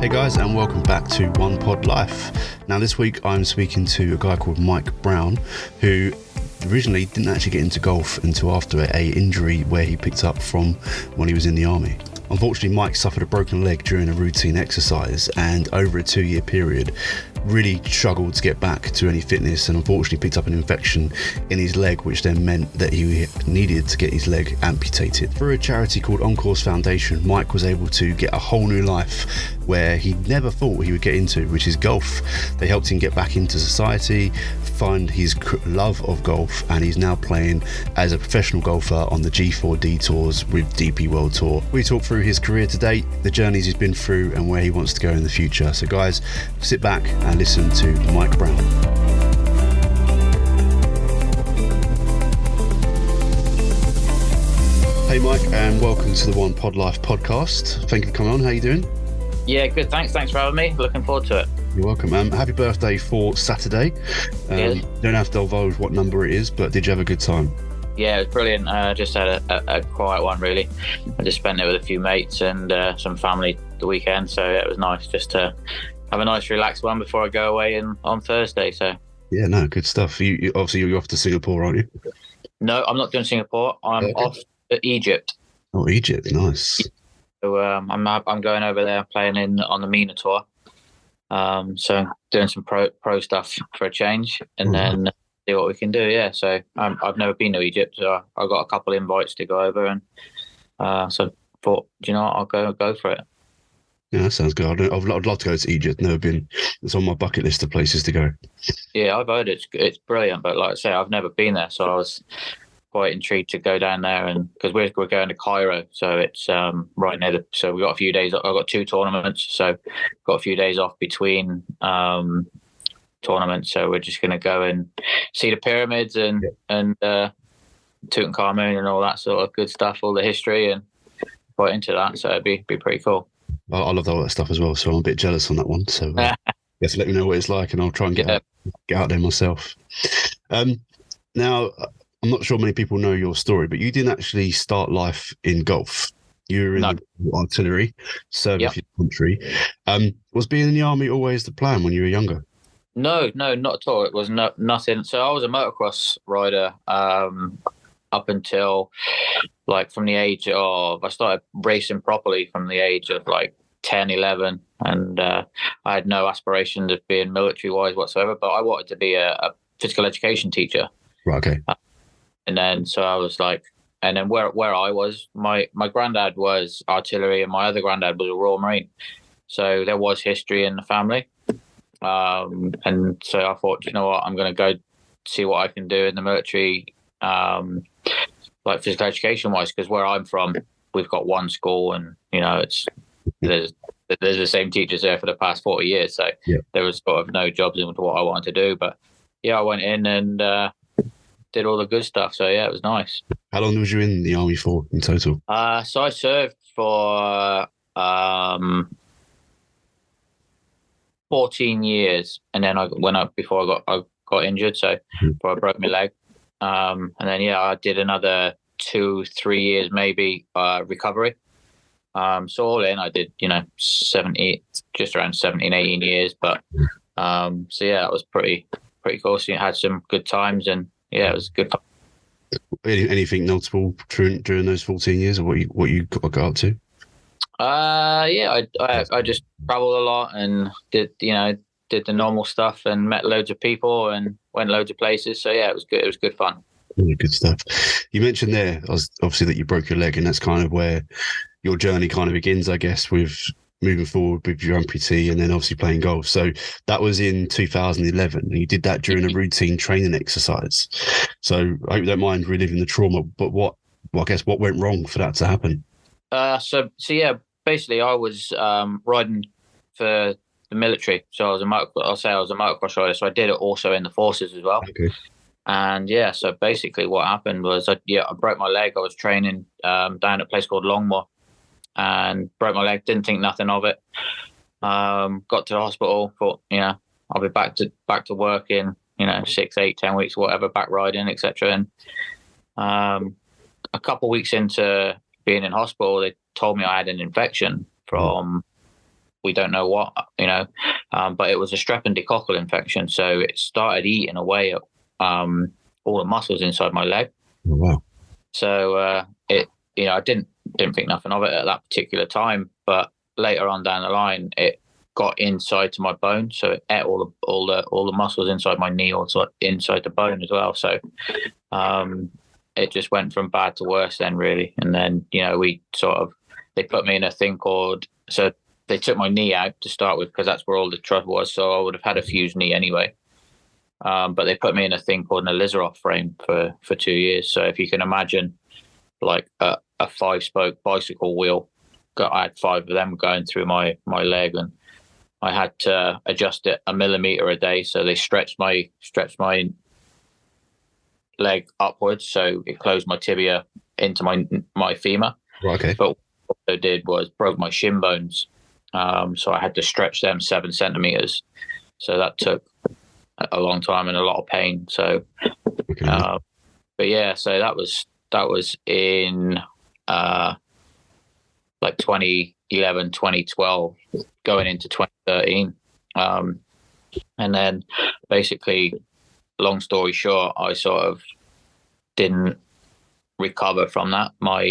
Hey guys, and welcome back to One Pod Life. Now this week I'm speaking to a guy called Mike Browne, who originally didn't actually get into golf until after a injury where he picked up from when he was in the army. Unfortunately, Mike suffered a broken leg during a routine exercise, and over a 2-year period really struggled to get back to any fitness, and unfortunately picked up an infection in his leg, which then meant that he needed to get his leg amputated. Through a charity called Encore's Foundation, Mike was able to get a whole new life where he never thought he would get into, which is golf. They helped him get back into society, find his love of golf, and he's now playing as a professional golfer on the G4D tours with DP World Tour. We talk through his career to date, the journeys he's been through, and where he wants to go in the future. So guys, sit back and listen to Mike Browne. Hey Mike, and welcome to the One Pod Life podcast. Thank you for coming on. How you doing? Yeah, good. Thanks for having me. Looking forward to it. You're welcome. Happy birthday for Saturday. You don't have to divulge what number it is, but did you have a good time? Yeah, it was brilliant. Just had a quiet one, really. I just spent it with a few mates and some family the weekend, so it was nice just to have a nice relaxed one before I go away on Thursday. So yeah, no, good stuff. You obviously you're off to Singapore, aren't you? No, I'm not doing Singapore. I'm off to Egypt. Oh, Egypt, nice. So I'm going over there playing on the MENA tour. So doing some pro stuff for a change, and then see what we can do. Yeah, so I've never been to Egypt, so I got a couple of invites to go over, and so thought, do you know what, I'll go for it. Yeah, that sounds good. I'd love to go to Egypt. Never been. It's on my bucket list of places to go. Yeah, I've heard it's brilliant, but like I say, I've never been there, so I was quite intrigued to go down there, and because we're going to Cairo, so it's right near so we got a few days. I've got 2 tournaments, so got a few days off between tournaments, so we're just going to go and see the pyramids and Tutankhamun and all that sort of good stuff, all the history, and quite into that, so it'd be pretty cool. I love all that stuff as well, so I'm a bit jealous on that one. So yes, let me know what it's like, and I'll try and get out there myself. Now, I'm not sure many people know your story, but you didn't actually start life in golf. You were in the artillery, serving your country. Was being in the army always the plan when you were younger? No, not at all. It was nothing. So I was a motocross rider up until from the age of, I started racing properly from the age of 10, 11. And I had no aspirations of being military-wise whatsoever, but I wanted to be a physical education teacher. Right, okay. And then, so I was and then where I was, my granddad was artillery and my other granddad was a Royal Marine. So there was history in the family. And so I thought, you know what, I'm going to go see what I can do in the military, physical education wise, because where I'm from, we've got one school, and, you know, there's the same teachers there for the past 40 years. So there was sort of no jobs into what I wanted to do. But yeah, I went in and, did all the good stuff. So yeah, it was nice. How long was you in the army for in total? So I served for 14 years, and then before I got injured, so before I broke my leg, and then I did another 2-3 years maybe recovery. So all in, I did 70, just around 17, 18 years. But so yeah, it was pretty cool. So you had some good times, and yeah, it was good. Anything notable during those 14 years, or what you got up to? I just traveled a lot and did the normal stuff and met loads of people and went loads of places. So yeah, it was good. It was good fun. Really good stuff. You mentioned there, obviously, that you broke your leg, and that's kind of where your journey kind of begins, I guess, with moving forward with your amputee and then obviously playing golf. So that was in 2011, and you did that during a routine training exercise. So I hope you don't mind reliving the trauma, but what went wrong for that to happen? So yeah, basically I was riding for the military. So I was a motocross rider. So I did it also in the forces as well. Okay. And yeah, so basically what happened was I broke my leg. I was training down at a place called Longmoor, and broke my leg. Didn't think nothing of it. Got to the hospital. Thought, I'll be back to work in 6, 8, 10 weeks, whatever, back riding, etc. And a couple of weeks into being in hospital, they told me I had an infection from we don't know what, but it was a streptococcal infection. So it started eating away at all the muscles inside my leg. Oh, wow. So I didn't think nothing of it at that particular time, but later on down the line, it got inside to my bone. So it ate all the muscles inside my knee, also inside the bone as well. So it just went from bad to worse then, really. And then, they put me in a thing so they took my knee out to start with, because that's where all the trouble was. So I would have had a fused knee anyway. But they put me in a thing called an Elizaroff frame for 2 years. So if you can imagine, like a 5-spoke bicycle wheel, I had 5 of them going through my leg, and I had to adjust it a millimeter a day. So they stretched my leg upwards, so it closed my tibia into my femur. Okay. But what I did was broke my shin bones. So I had to stretch them 7 centimeters. So that took a long time and a lot of pain. So, Okay. but yeah, so that was in like 2011, 2012, going into 2013. And then basically, long story short, I sort of didn't recover from that. My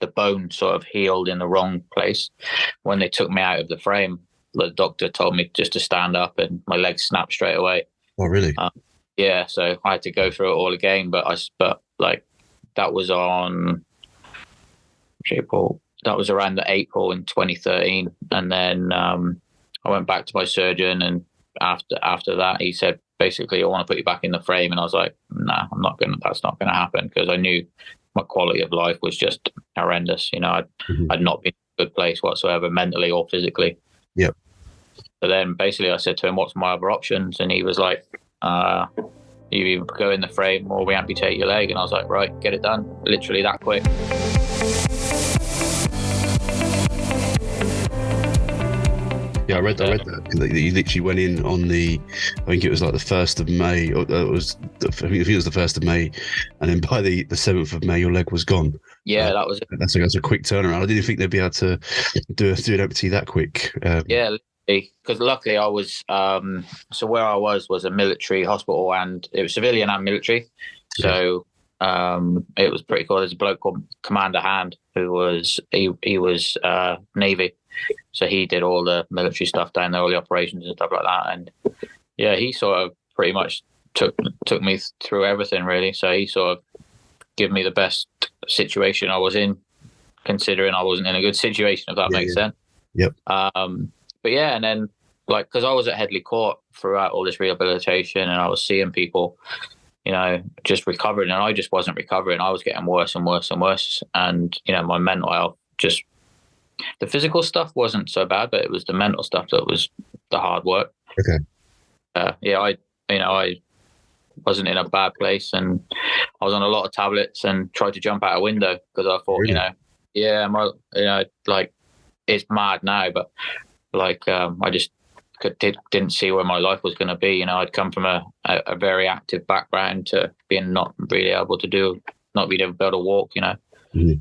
the bone sort of healed in the wrong place. When they took me out of the frame, the doctor told me just to stand up, and my legs snapped straight away. Oh, really? Yeah, so I had to go through it all again. But that was on April. That was around the April in 2013, and then I went back to my surgeon, and after that, he said, basically, I want to put you back in the frame. And I was like, nah, that's not going to happen, because I knew my quality of life was just horrendous. I'd not been in a good place whatsoever, mentally or physically. Yep. So then basically I said to him, what's my other options? And he was like, you either go in the frame or we amputate your leg. And I was like, right, get it done. Literally that quick. Yeah, I read that. You literally went in on I think it was like the 1st of May, or it was the 1st of May, and then by the 7th of May, your leg was gone. Yeah, that was it. That's a quick turnaround. I didn't think they'd be able to do an amputee that quick. Yeah, because luckily I was, so where I was a military hospital, and it was civilian and military. So it was pretty cool. There's a bloke called Commander Hand, who was, he was Navy. So he did all the military stuff down there, all the operations and stuff like that. And yeah, he sort of pretty much took me through everything, really. So he sort of gave me the best situation I was in, considering I wasn't in a good situation, if that makes sense. Yep. But yeah, and then because I was at Headley Court throughout all this rehabilitation, and I was seeing people, just recovering, and I just wasn't recovering. I was getting worse and worse and worse. And, my mental health just, the physical stuff wasn't so bad, but it was the mental stuff that was the hard work. Okay. I wasn't in a bad place, and I was on a lot of tablets and tried to jump out a window, because I thought, Really? it's mad now, but I just didn't see where my life was going to be. I'd come from a very active background to being not being able to walk. Mm-hmm.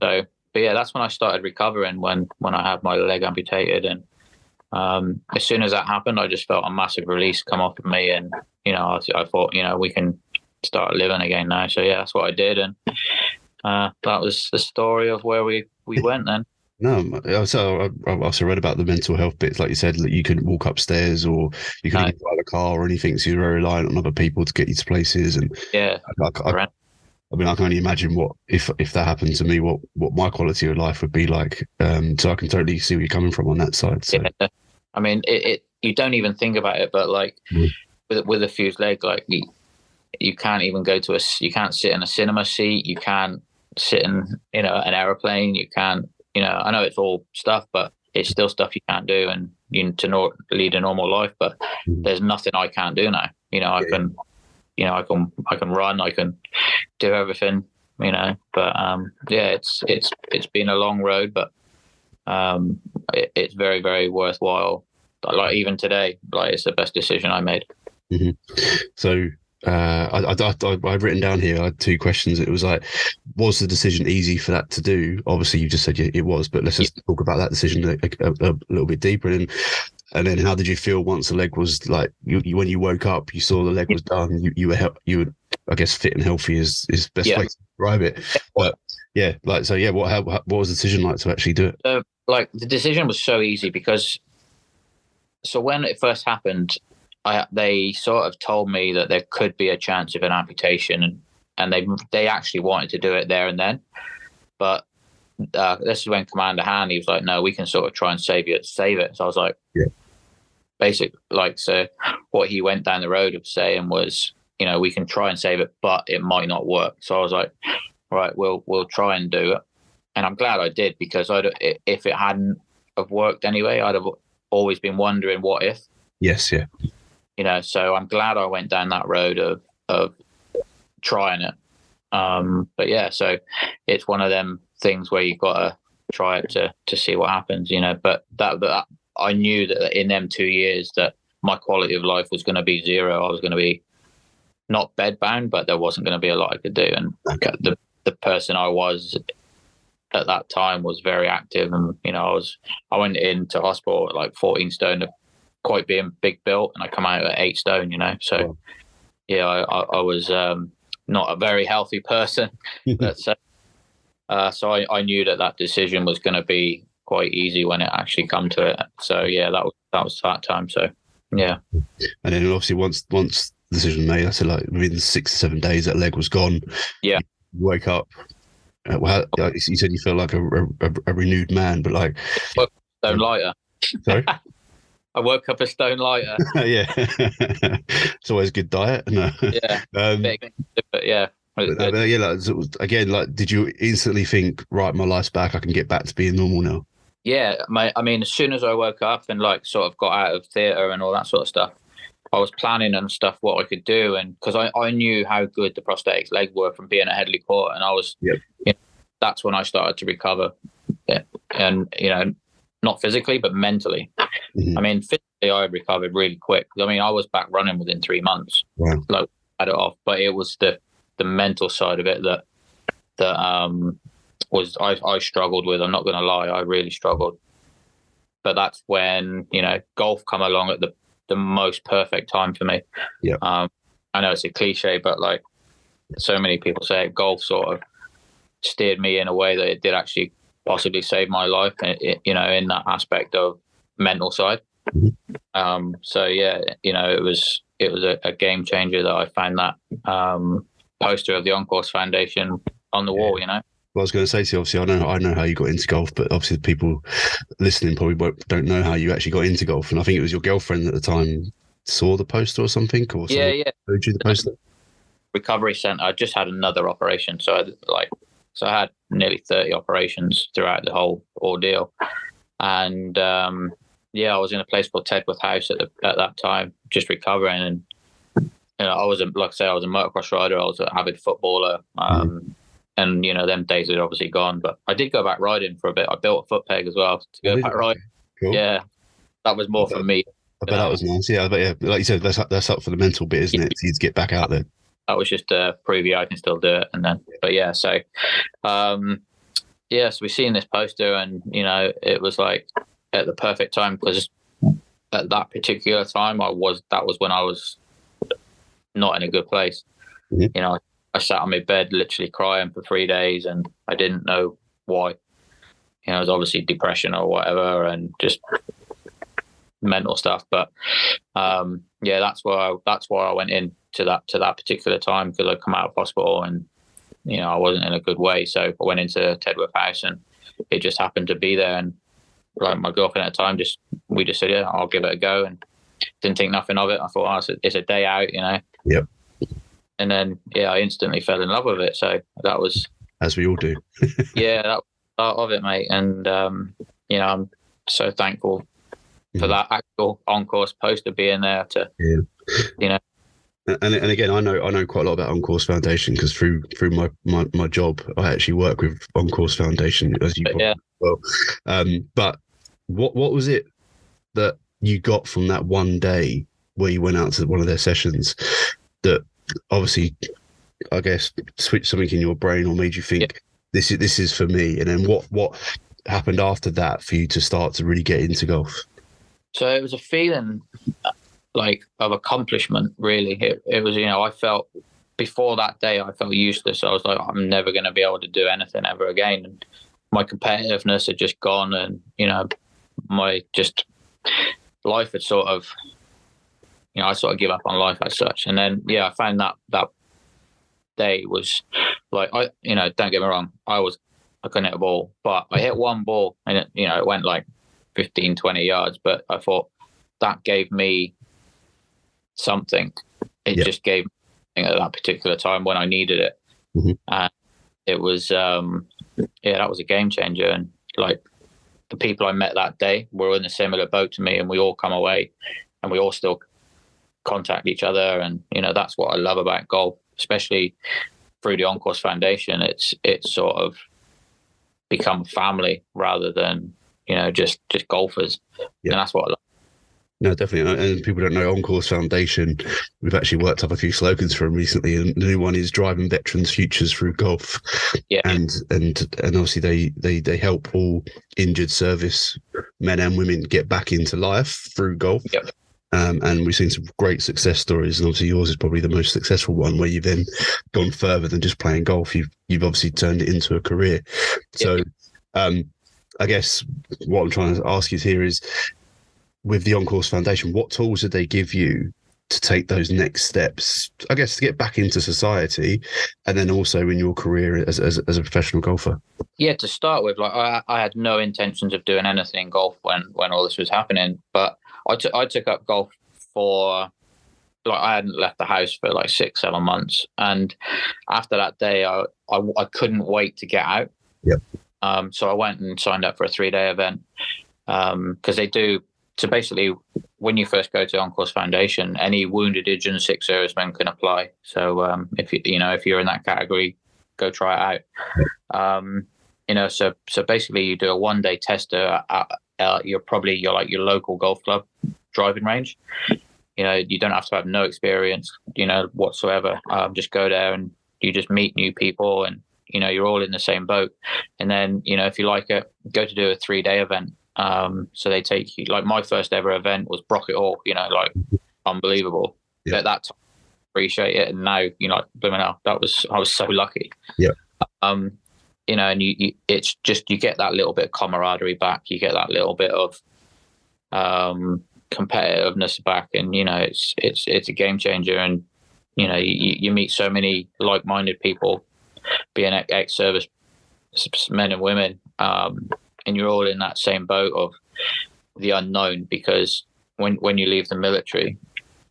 So. But yeah, that's when I started recovering, when I had my leg amputated. And as soon as that happened, I just felt a massive release come off of me. And, I thought, we can start living again now. So yeah, that's what I did. And that was the story of where we went then. No, so I also read about the mental health bits. Like you said, you couldn't walk upstairs, or you couldn't even drive a car or anything. So you were reliant on other people to get you to places. And yeah, I mean, I can only imagine what if that happened to me, what my quality of life would be like. So I can totally see where you're coming from on that side. So. Yeah. I mean, it you don't even think about it, but with a fused leg, you can't even you can't sit in a cinema seat, you can't sit in an aeroplane, you can't. I know it's all stuff, but it's still stuff you can't do, and to lead a normal life. But there's nothing I can't do now. I can. I can run, I can do everything, but it's been a long road, but it's very, very worthwhile. Even today, it's the best decision I made. Mm-hmm. So I've written down here, I had two questions. It was like, was the decision easy for that to do? Obviously, you just said it was, but let's just talk about that decision a little bit deeper. And then how did you feel once the leg was like, when you woke up, you saw the leg was done, you were, I guess, fit and healthy is best way to describe it. But yeah, like, so yeah, what was the decision like to actually do it? Like, the decision was so easy because, so when it first happened, they sort of told me that there could be a chance of an amputation, and they actually wanted to do it there and then. But this is when Commander Han, he was like, no, we can sort of try and save it. So I was like, so what he went down the road of saying was, we can try and save it, but it might not work. So I was like, all right, we'll try and do it. And I'm glad I did, because if it hadn't have worked anyway, I'd have always been wondering what if. Yes, yeah. So I'm glad I went down that road of trying it. But yeah, so it's one of them things where you've got to try it to see what happens, but that I knew that in them 2 years that my quality of life was going to be zero. I was going to be not bedbound, but there wasn't going to be a lot I could do. And the person I was at that time was very active. And, I went into hospital at like 14 stone, quite being big built, and I come out at 8 stone, So yeah, I was not a very healthy person. So I knew that decision was going to be quite easy when it actually come to it. So yeah, that was that time. So yeah. And then obviously once the decision made, I said, like, within 6 to 7 days that leg was gone. Yeah. You woke up. You said you felt like a renewed man, but like stone lighter. Sorry. I woke up a stone lighter. Yeah. It's always good diet. No. Yeah. But yeah. Again, like, did you instantly think, right, my life's back, I can get back to being normal now? Yeah, I mean, as soon as I woke up and like sort of got out of theatre and all that sort of stuff, I was planning and stuff what I could do, and because I knew how good the prosthetics leg were from being at Headley Court, and I was, that's when I started to recover, and not physically but mentally. Mm-hmm. I mean, physically I recovered really quick. I mean, I was back running within 3 months. Wow. Like, I had it off, but it was the mental side of it that was I struggled with. I'm not going to lie, I really struggled. But that's when golf come along at the most perfect time for me. Yeah. I know it's a cliche, but like so many people say, golf sort of steered me in a way that it did actually possibly save my life. In that aspect of mental side. Mm-hmm. So yeah, it was a game changer that I found that poster of the On-Course Foundation on the wall. Well, I was going to say to you, obviously, I know how you got into golf, but obviously the people listening probably don't know how you actually got into golf. And I think it was your girlfriend at the time saw the poster or something, or yeah, showed you the poster. Recovery centre. I just had another operation, so I had nearly 30 operations throughout the whole ordeal, and I was in a place called Tedworth House at that time, just recovering. And I was a motocross rider. I was an avid footballer. And, them days are obviously gone. But I did go back riding for a bit. I built a foot peg as well to go back riding. Cool. Yeah, that was more for me. I bet that was nice. Yeah, but yeah, like you said, that's up for the mental bit, isn't it? To get back out there. That was just to prove I can still do it. And then, but yeah, so, so we seen this poster, and, it was like at the perfect time, because at that particular time, that was when I was not in a good place. Mm-hmm. I sat on my bed literally crying for 3 days, and I didn't know why. It was obviously depression or whatever, and just mental stuff. But that's why I went into that particular time, because I'd come out of hospital and I wasn't in a good way. So I went into Tedworth House, and it just happened to be there. And like my girlfriend at the time, we just said, yeah, I'll give it a go, and didn't think nothing of it. I thought, it's a day out, Yep. And then, I instantly fell in love with it. So that was... As we all do. Yeah, that was part of it, mate. And, I'm so thankful for that actual On-Course poster being there to, And again, I know quite a lot about On-Course Foundation, because through my job, I actually work with On-Course Foundation, as you probably well. But what was it that you got from that one day where you went out to one of their sessions that obviously, I guess, switched something in your brain or made you think this is for me? And then what happened after that for you to start to really get into golf? So it was a feeling like of accomplishment, really. It was, I felt before that day, I felt useless. I was like, I'm never going to be able to do anything ever again. And my competitiveness had just gone, and, my just life had sort of, I sort of give up on life as such. And then, I found that day was like, don't get me wrong, I couldn't hit a ball, but I hit one ball and it went like 15, 20 yards. But I thought that gave me something. It just gave me something at that particular time when I needed it. Mm-hmm. And it was, that was a game changer. And like the people I met that day were in a similar boat to me, and we all come away and we all still contact each other. And, that's what I love about golf, especially through the On-Course Foundation. It's sort of become family rather than, just golfers. Yeah. And that's what I love. No, definitely. And people don't know On-Course Foundation. We've actually worked up a few slogans for them recently, and the new one is driving veterans' futures through golf. Yeah. And obviously they help all injured service men and women get back into life through golf. Yep. And we've seen some great success stories, and obviously yours is probably the most successful one, where you've then gone further than just playing golf. You've obviously turned it into a career. So, I guess what I'm trying to ask you here is, with the On-Course Foundation, what tools did they give you to take those next steps, I guess, to get back into society, and then also in your career as a professional golfer? Yeah, to start with, like I had no intentions of doing anything in golf when all this was happening, but I took up golf for, like, I hadn't left the house for like 6-7 months, and after that day, I couldn't wait to get out. Yep. So I went and signed up for a 3-day event, because they do. So basically, when you first go to On-Course Foundation, any wounded, injured, and sick servicemen can apply. So if you're in that category, go try it out. So basically, you do a 1-day tester at your local golf club driving range. You don't have to have no experience, whatsoever. Just go there and you just meet new people, and you're all in the same boat. And then if you like it, go to do a 3-day event. So they take you, like my first ever event was Brocket Hall, like unbelievable. Yeah. At that time, appreciate it. And now, blooming hell, I was so lucky. Yeah. And it's just, you get that little bit of camaraderie back. You get that little bit of, competitiveness back. And, it's a game changer. And, you meet so many like-minded people, being ex-service men and women, and you're all in that same boat of the unknown, because when you leave the military,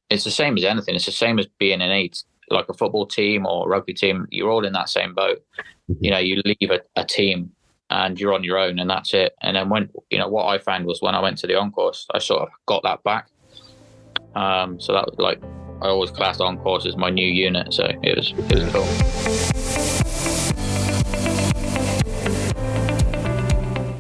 it's the same as anything. It's the same as being in like a football team or a rugby team. You're all in that same boat. Mm-hmm. You leave a team and you're on your own, and that's it. And then when, what I found was when I went to the On-Course, I sort of got that back. So that was like, I always classed On-Course as my new unit. So it was cool.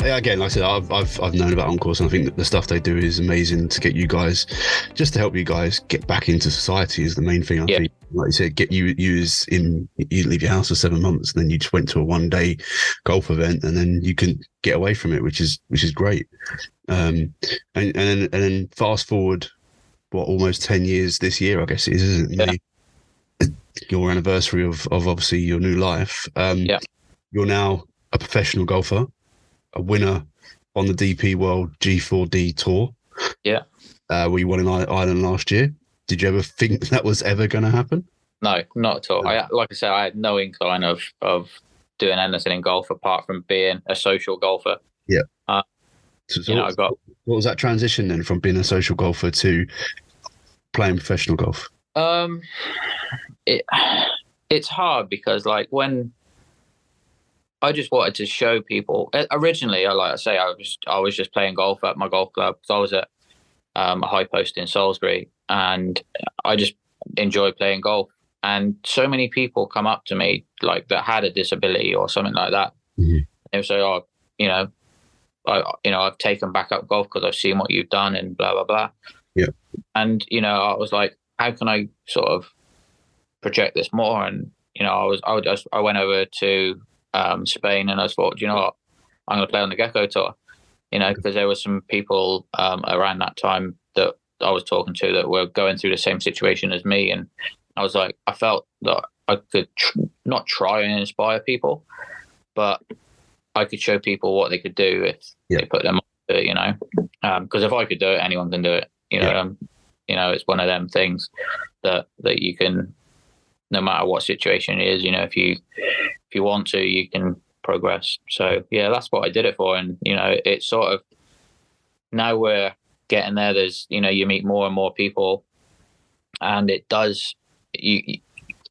Again, like I said, I've known about On-Course, and I think that the stuff they do is amazing to get you guys, just to help you guys get back into society is the main thing. I think, like you said, get you leave your house for 7 months, and then you just went to a 1-day golf event, and then you can get away from it, which is great. And then fast forward, almost 10 years this year, I guess it is, isn't it? Yeah. Your anniversary of obviously your new life. You're now a professional golfer, a winner on the DP World G4D Tour. Yeah. We won in Ireland last year. Did you ever think that was ever going to happen? No, not at all. Like I said, I had no incline of doing anything in golf apart from being a social golfer. Yeah. What was that transition then, from being a social golfer to playing professional golf? It's hard because, like, when I just wanted to show people. Originally, like I say, I was just playing golf at my golf club, because I was at a high post in Salisbury, and I just enjoy playing golf. And so many people come up to me, like, that had a disability or something like that. Mm-hmm. They say, "Oh, I've taken back up golf because I've seen what you've done," and blah blah blah. Yeah. And I was like, how can I sort of project this more. And I went over to Spain, and I thought, you know what, I'm going to play on the Gecko tour. Because there were some people around that time that I was talking to that were going through the same situation as me, and I was like, I felt that I could not try and inspire people, but I could show people what they could do if they put them on it, because if I could do it, anyone can do it. It's one of them things that you can, no matter what situation it is, if you want to, you can progress. So yeah, that's what I did it for. And it's sort of, now we're getting there. There's you meet more and more people, and it does,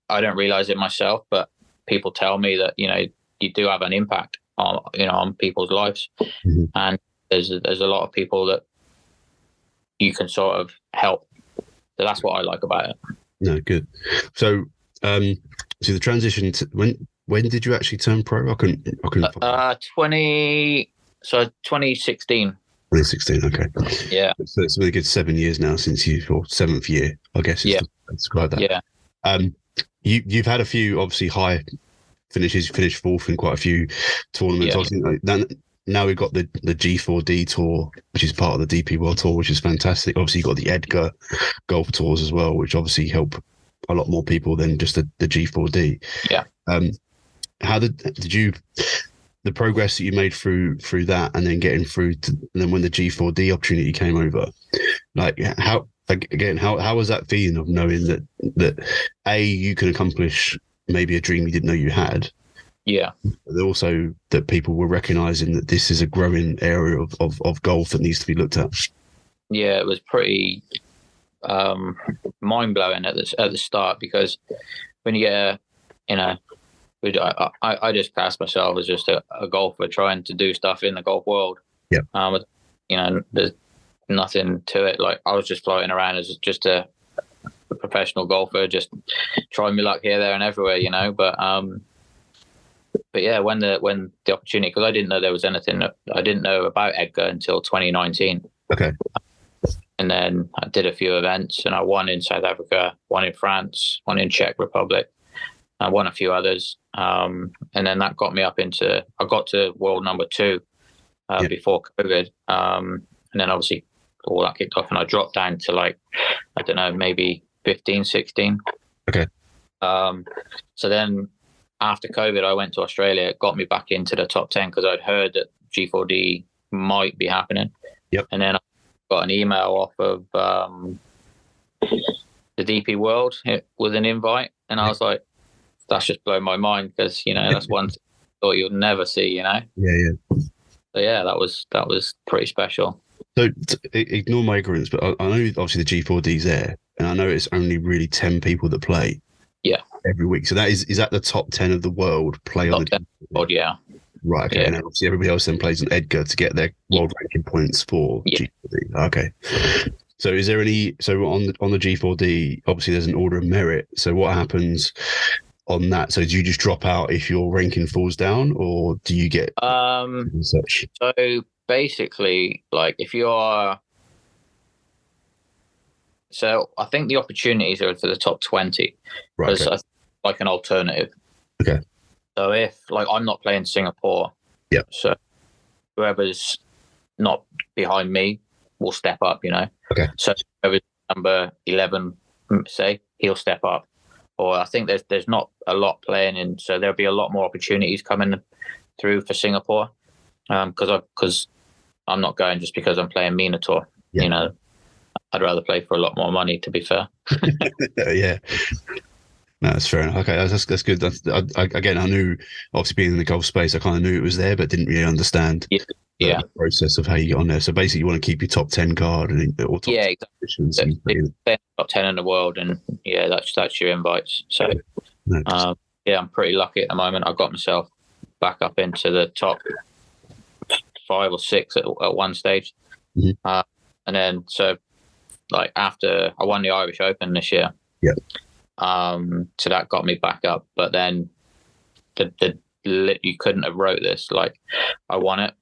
I don't realize it myself, but people tell me that you do have an impact on people's lives. Mm-hmm. And there's a lot of people that you can sort of help. So that's what I like about it. No, good. So the transition to when did you actually turn pro? I couldn't 2016. 2016, okay. Yeah. So it's been a good 7 years now since or 7th year, I guess. Is to describe that. Yeah. You've had a few obviously high finishes. You finished 4th in quite a few tournaments. Yeah. Obviously, now we've got the G4D tour, which is part of the DP World Tour, which is fantastic. Obviously, you've got the Edgar Golf Tours as well, which obviously help a lot more people than just the G4D. Yeah. How did you the progress that you made through that, and then getting through to, and then when the G4D opportunity came over, like how was that feeling of knowing that you can accomplish maybe a dream you didn't know you had? Yeah. But also that people were recognizing that this is a growing area of golf that needs to be looked at. Yeah, it was pretty mind blowing at the start, because when you get I just class myself as just a golfer trying to do stuff in the golf world. Yeah. There's nothing to it. Like, I was just floating around as just a professional golfer, just trying my luck here, there, and everywhere, But yeah, when the opportunity, because I didn't know there was anything. I didn't know about Edgar until 2019. Okay. And then I did a few events, and I won in South Africa, one in France, one in Czech Republic. I won a few others. And then that got me up I got to world number 2 before COVID. And then obviously all that kicked off, and I dropped down to I don't know, maybe 15, 16. Okay. So then after COVID, I went to Australia. It got me back into the top 10 because I'd heard that G4D might be happening. Yep. And then I got an email off of the DP World with an invite, and I was like, that's just blown my mind, because that's one thing I thought you'd never see. Yeah. So yeah, that was pretty special. So ignore my ignorance, but I know obviously the G4D's there, and I know it's only really 10 people that play. Yeah. Every week. So that is that the top 10 of the world play on the G4D? World, yeah. Right. Okay. Yeah. And obviously everybody else then plays on Edgar to get their world ranking points for G4D. Okay. So is there any? So on the G4D, obviously there's an order of merit. So what happens on that? So do you just drop out if your ranking falls down, or do you get such? So basically, if you are, so I think the opportunities are for the top 20, right? Okay. Like an alternative. Okay. So if I'm not playing Singapore, yeah. So whoever's not behind me will step up. Okay. So whoever's number 11, say, he'll step up. Or I think there's not a lot playing in, so there'll be a lot more opportunities coming through for Singapore. Because I'm not going just because I'm playing Minotaur. Yeah. I'd rather play for a lot more money, to be fair. Yeah. No, that's fair enough. Okay, that's good. I knew, obviously being in the golf space, I kind of knew it was there, but didn't really understand the process of how you get on there. So basically, you want to keep your top 10 card or top exactly. Top 10 in the world, and that's your invites. So I'm pretty lucky at the moment. I got myself back up into the top 5 or 6 at one stage. Mm-hmm. And then after I won the Irish Open this year. Yeah. So that got me back up, but then you couldn't have wrote this. I won it,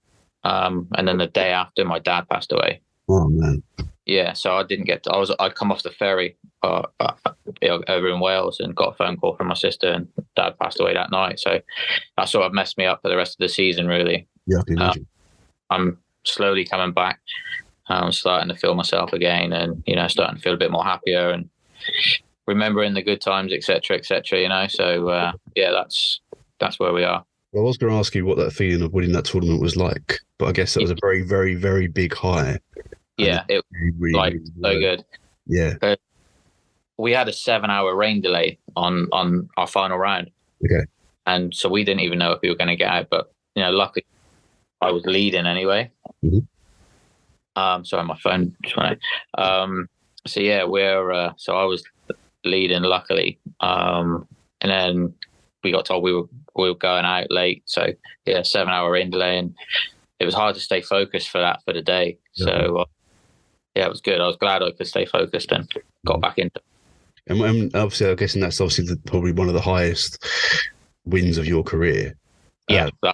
and then the day after, my dad passed away. Oh man! Yeah, so I didn't get to, I'd come off the ferry over in Wales and got a phone call from my sister, and dad passed away that night. So that sort of messed me up for the rest of the season, really. Yeah, I can imagine. I'm slowly coming back. I'm starting to feel myself again, and, starting to feel a bit more happier and remembering the good times, etc., etc., So, that's where we are. Well, I was going to ask you what that feeling of winning that tournament was like, but I guess that was a very, very, very big high. Yeah, it was so good. Yeah. We had a 7-hour rain delay on our final round. Okay. And so we didn't even know if we were going to get out, but luckily I was leading anyway. Mm-hmm. Sorry, my phone just went out. So yeah, so I was leading, luckily. And then we got told we were going out late. So yeah, 7-hour rain delay, and it was hard to stay focused for the day. Yeah. So yeah, it was good. I was glad I could stay focused and got back into it. And obviously, I'm guessing that's obviously probably one of the highest wins of your career. Yeah. So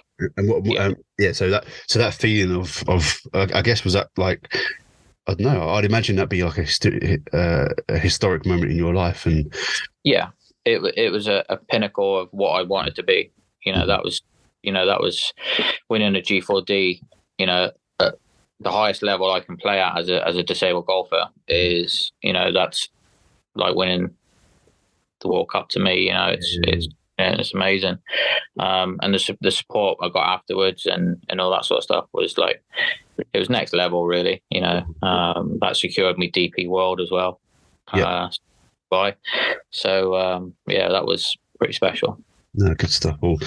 that feeling of I guess, was that like, I don't know, I'd imagine that'd be like a historic moment in your life. And yeah, it was a pinnacle of what I wanted to be. That was winning a G4D. The highest level I can play at as a disabled golfer is, that's like winning the World Cup to me. It's amazing. And the support I got afterwards and all that sort of stuff was like, it was next level, really. That secured me DP World as well. Yeah. So that was pretty special. No, good stuff. Well,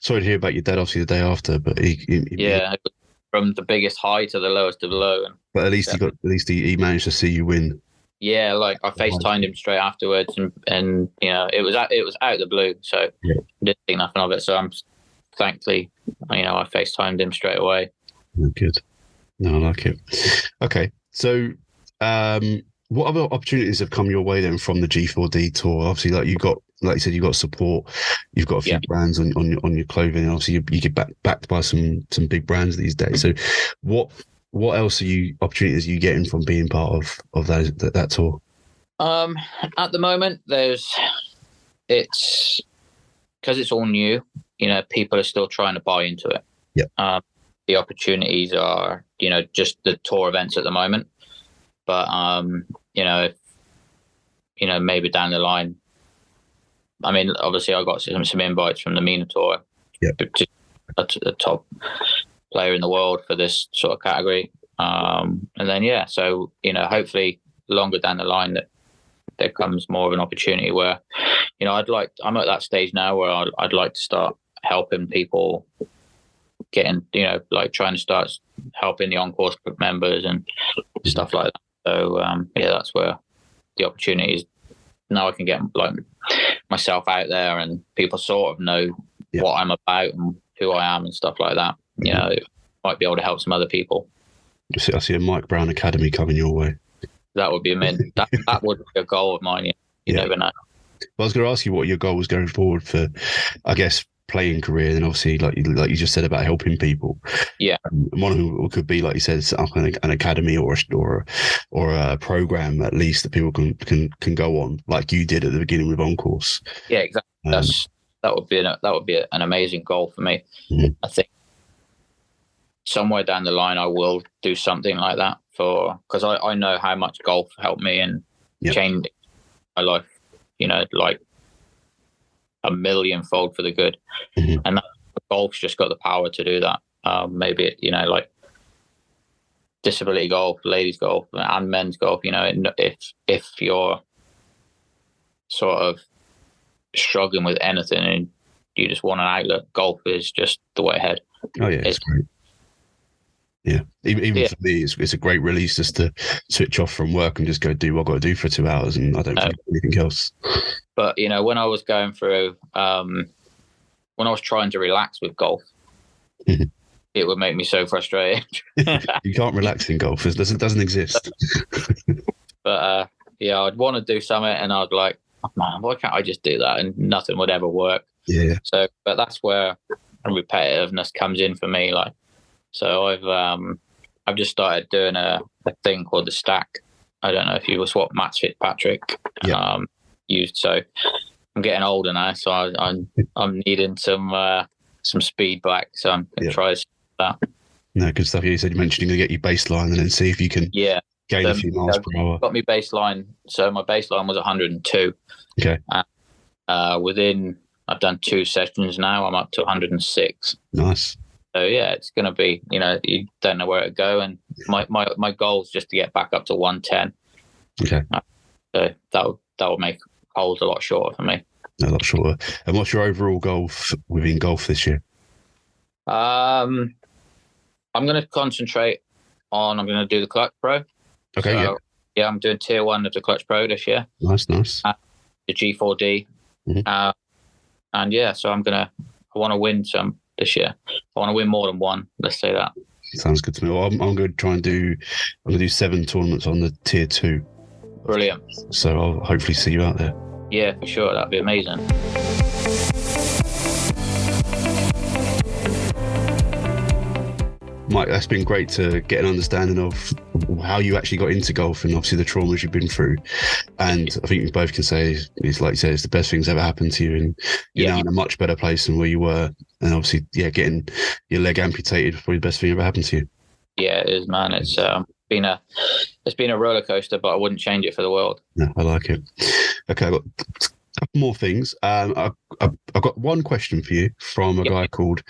sorry to hear about your dad, obviously, the day after, but he from the biggest high to the lowest of the low. But at least he managed to see you win. Yeah, like I FaceTimed him straight afterwards, and it was out of the blue, so I didn't think nothing of it. So I'm thankfully, I FaceTimed him straight away. Good. No, I like it. Okay, so what other opportunities have come your way then from the G4D tour? Obviously, like you said, you got support. You've got a few brands on your clothing. And obviously, you get backed by some big brands these days. So, what else opportunities are you getting from being part of that tour? At the moment, it's because it's all new. People are still trying to buy into it. Yeah. The opportunities are, just the tour events at the moment. But maybe down the line. I mean, obviously, I got some invites from the MENA tour. Yeah. The top player in the world for this sort of category. And then, so, hopefully longer down the line that there comes more of an opportunity where, I'm at that stage now where I'd like to start helping people getting, trying to start helping the on-course members and stuff like that. So, that's where the opportunity is. Now I can get myself out there and people sort of know what I'm about and who I am and stuff like that. Might be able to help some other people. I see a Mike Browne Academy coming your way. That would be that would be a goal of mine. You never know. Well, I was going to ask you what your goal was going forward for, I guess, playing career, and obviously, like you just said about helping people. Yeah. One of them could be, like you said, set up an academy or a program at least that people can go on, like you did at the beginning with On Course. Yeah, exactly. That would be an amazing goal for me. Mm-hmm. I think somewhere down the line I will do something like that because I know how much golf helped me and changed my life. Like a millionfold for the good. Mm-hmm. And golf's just got the power to do that. Maybe like disability golf, ladies golf, and men's golf. If you're sort of struggling with anything and you just want an outlet, golf is just the way ahead. Oh yeah, it's great. Yeah, even for me, it's a great release just to switch off from work and just go do what I've got to do for 2 hours, and I don't think anything else. But when I was going through, when I was trying to relax with golf, it would make me so frustrated. You can't relax in golf; it doesn't exist. But I'd want to do something, and I'd like, oh, man, why can't I just do that? And nothing would ever work. Yeah. So, but that's where repetitiveness comes in for me, like. So I've just started doing a thing called the stack, I don't know if you was what Matt Fitzpatrick used. So I'm getting older now, so I'm needing some speed back. So I'm going to try that. No, good stuff. You said you mentioned you're going to get your baseline and then see if you can gain a few miles per hour. Got me baseline. So my baseline was 102. Okay. I've done 2 sessions now. I'm up to 106. Nice. So yeah, it's going to be, you don't know where to go. And my goal is just to get back up to 110. Okay. So that will make holes a lot shorter for me. A lot shorter. And what's your overall goal within golf this year? I'm going to concentrate on, I'm going to do the Clutch Pro. Okay, so, yeah, I'm doing tier 1 of the Clutch Pro this year. Nice. The G4D. Mm-hmm. And yeah, so I want to win some this year. I want to win more than one. Let's say that. Sounds good to me. Well, I'm going to try and do 7 tournaments on the tier 2. Brilliant. So I'll hopefully see you out there. Yeah, for sure. That'd be amazing. Mike, that's been great to get an understanding of how you actually got into golf and obviously the traumas you've been through. And I think we both can say, it's like you said, it's the best thing's ever happened to you, and you're now in a much better place than where you were. And obviously, getting your leg amputated is probably the best thing ever happened to you. Yeah, it is, man. It's been a roller coaster, but I wouldn't change it for the world. No, I like it. Okay, I've got a couple more things. I've got one question for you from a guy called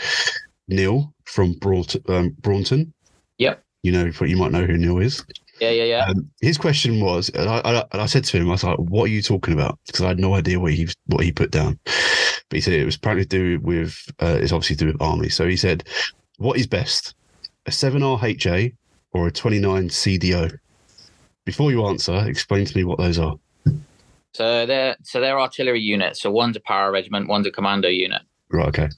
Neil from Browne. Yep. You might know who Neil is. Yeah. His question was, and I said to him, I was like, "What are you talking about?" Because I had no idea what he put down. But he said it was apparently to do with, it's obviously to do with army. So he said, "What is best, a 7R HA or a 29 CDO?" Before you answer, explain to me what those are. So they're artillery units. So one's a para regiment, one's a commando unit. Right. Okay.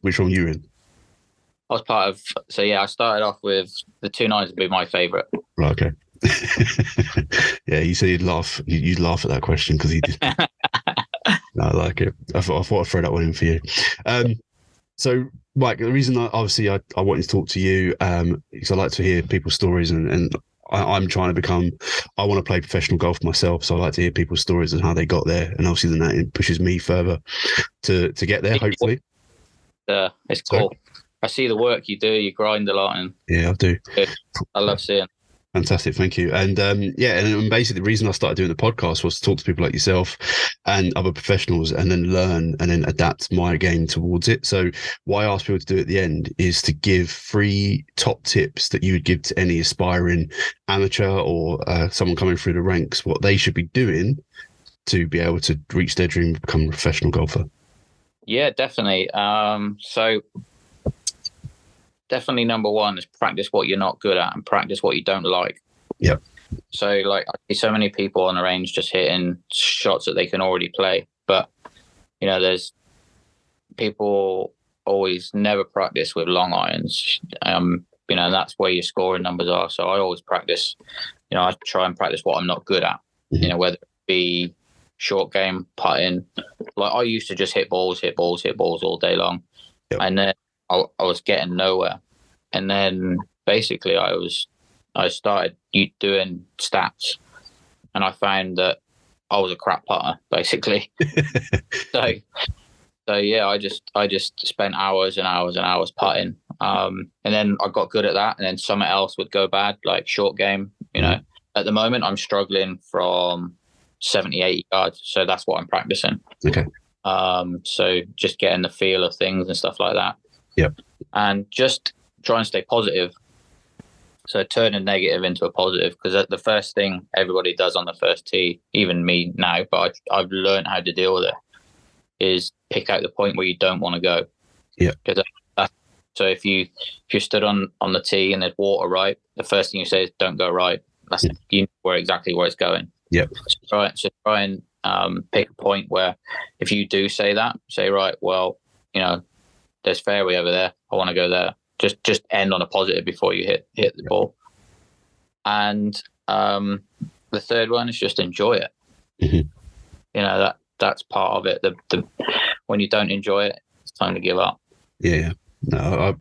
Which one were you in? I was part of. So yeah, I started off with the 29s would be my favourite. Right. Okay. Yeah, you said you'd laugh. You'd laugh at that question because he did. No, I like it. I thought I'd throw that one in for you. So, Mike, the reason I wanted to talk to you because I like to hear people's stories, and I'm trying to I want to play professional golf myself, so I like to hear people's stories and how they got there, and obviously then that pushes me further to get there, hopefully. It's cool. I see the work you do. You grind a lot, and yeah, I do. I love seeing. Fantastic, thank you. And and basically the reason I started doing the podcast was to talk to people like yourself and other professionals, and then learn and then adapt my game towards it. So what I ask people to do at the end is to give 3 top tips that you would give to any aspiring amateur or someone coming through the ranks, what they should be doing to be able to reach their dream, become a professional golfer. Yeah, definitely. So definitely number 1 is practice what you're not good at and practice what you don't like. Yep. So like I see so many people on the range just hitting shots that they can already play, but there's people always never practice with long irons. That's where your scoring numbers are. So I always practice. I try and practice what I'm not good at. Mm-hmm. Whether it be short game, putting. Like I used to just hit balls all day long, and then I was getting nowhere. And then basically I started doing stats, and I found that I was a crap putter, basically. So yeah, I just spent hours and hours and hours putting. And then I got good at that, and then something else would go bad, like short game. At the moment I'm struggling from 70, 80 yards. So that's what I'm practicing. Okay. So just getting the feel of things and stuff like that. Yep. And just try and stay positive. So turn a negative into a positive, because the first thing everybody does on the first tee, even me now, but I've learned how to deal with it, is pick out the point where you don't want to go. Yeah. So if you stood on the tee and there's water right, the first thing you say is don't go right. That's you know exactly where it's going. Yep. So try and pick a point where if you do say that, say right, well, there's fairway over there. I want to go there. Just end on a positive before you hit the ball. And the third one is just enjoy it. Mm-hmm. That's part of it. The when you don't enjoy it, it's time to give up. Yeah. No,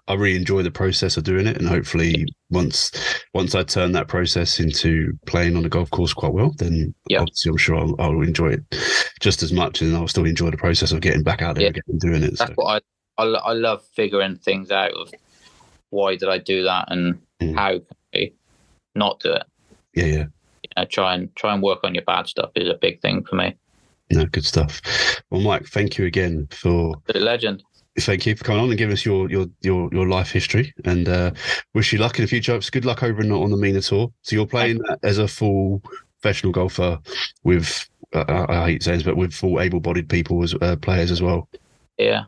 I really enjoy the process of doing it, and hopefully once I turn that process into playing on a golf course quite well, then obviously I'm sure I'll enjoy it just as much, and I'll still enjoy the process of getting back out there again and doing it. That's what I love, figuring things out of why did I do that and how can I not do it. Yeah. Try and work on your bad stuff is a big thing for me. No, good stuff. Well, Mike, thank you again for the legend. Thank you for coming on and giving us your life history, and wish you luck in the future. Good luck over on the MENA tour. So you're playing as a full professional golfer with, I hate saying this, but with full able-bodied people as players as well. Yeah.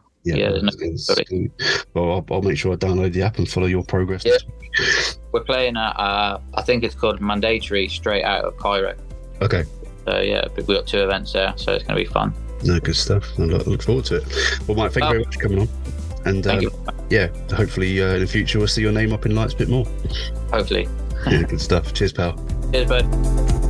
Well, I'll make sure I download the app and follow your progress. Yeah. We're playing at, I think it's called Mandatory, straight out of Cairo. Okay. So yeah, we've got 2 events there, so it's going to be fun. No, good stuff. I look forward to it. Well, Mike, thank you very much for coming on. And hopefully in the future we'll see your name up in lights a bit more. Hopefully. Yeah, good stuff. Cheers, pal. Cheers, bud.